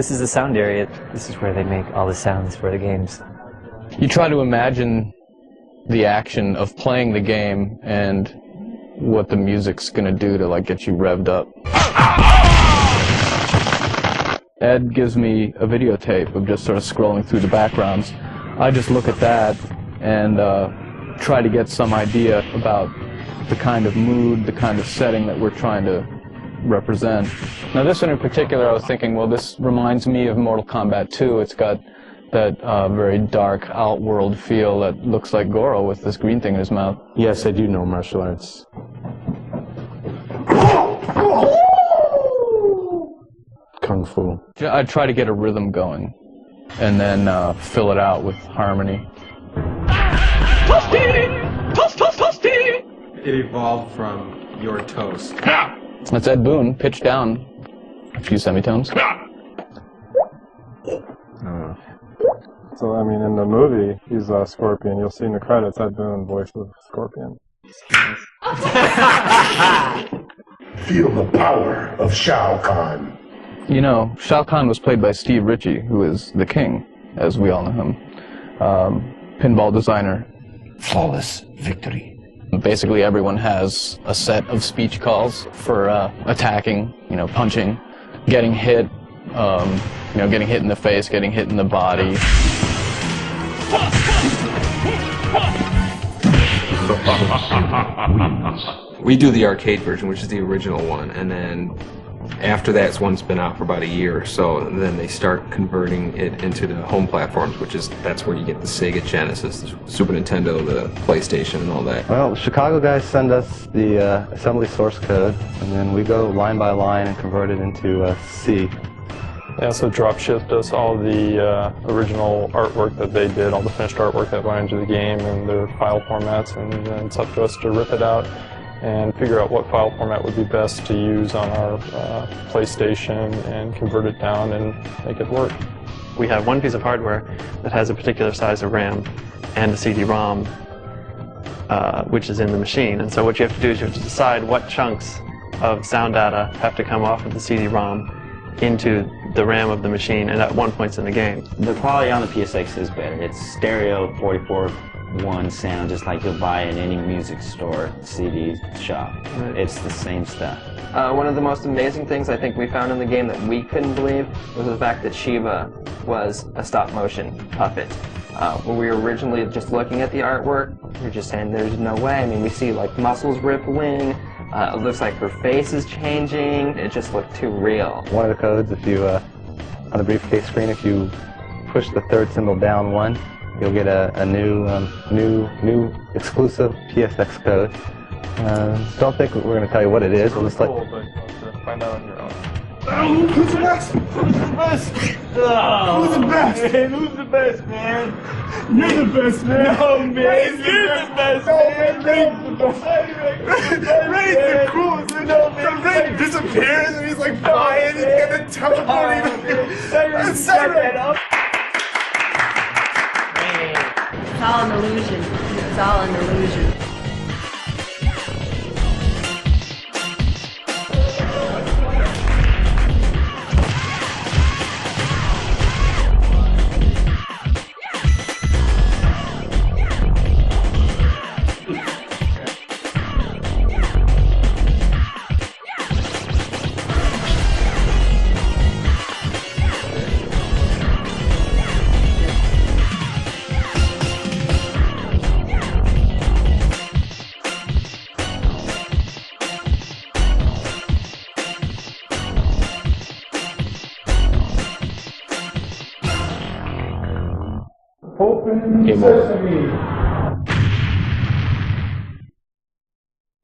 This is the sound area. This is where they make all the sounds for the games. You try to imagine the action of playing the game and what the music's gonna do to like get you revved up. Ed gives me a videotape of just sort of scrolling through the backgrounds. I just look at that and try to get some idea about the kind of mood, the kind of setting that we're trying to represent. Now this one in particular, I was thinking, well, this reminds me of Mortal Kombat 2. It's got that very dark outworld feel that looks like Goro with this green thing in his mouth. Yes, I do know martial arts. Kung Fu. I try to get a rhythm going and then fill it out with harmony. Toasty! Toast, toast, toasty! It evolved from your toast. That's Ed Boon, pitched down a few semitones. So, I mean, in the movie, he's Scorpion. You'll see in the credits, Ed Boon, voice of Scorpion. Feel the power of Shao Kahn. You know, Shao Kahn was played by Steve Ritchie, who is the king, as we all know him. Pinball designer. Flawless victory. Basically, everyone has a set of speech calls for attacking, you know, punching, getting hit, you know, getting hit in the face, getting hit in the body. We do the arcade version, which is the original one, and then after that's one's been out for about a year or so, and then they start converting it into the home platforms, that's where you get the Sega Genesis, the Super Nintendo, the PlayStation, and all that. Well, the Chicago guys send us the assembly source code, and then we go line by line and convert it into C. They also drop shipped us all the original artwork that they did, all the finished artwork that went into the game and their file formats, and then it's up to us to rip it out and figure out what file format would be best to use on our PlayStation and convert it down and make it work. We have one piece of hardware that has a particular size of RAM and a CD-ROM, which is in the machine. And so what you have to do is you have to decide what chunks of sound data have to come off of the CD-ROM into the RAM of the machine, and at one point in the game. The quality on the PSX is better. It's stereo 44:1 sound, just like you'll buy in any music store, CD shop. Right. It's the same stuff. One of the most amazing things I think we found in the game that we couldn't believe was the fact that Shiva was a stop-motion puppet. When we were originally just looking at the artwork, we were just saying there's no way. I mean, we see like muscles rippling, it looks like her face is changing, it just looked too real. One of the codes, if you, on the briefcase screen, if you push the third symbol down one, you'll get a new exclusive PSX code. Don't think we're going to tell you what it is. We'll just let Find out on your own. Who's the best? Who's the best? Oh, who's the best? Man, who's the best, man? You're the best, man. No, man. You're the best, man. Ray's the best. Ray's the coolest. No, man. Ray disappears and he's like flying. He's gonna teleport. It's all an illusion. It's all an illusion. Open sesame.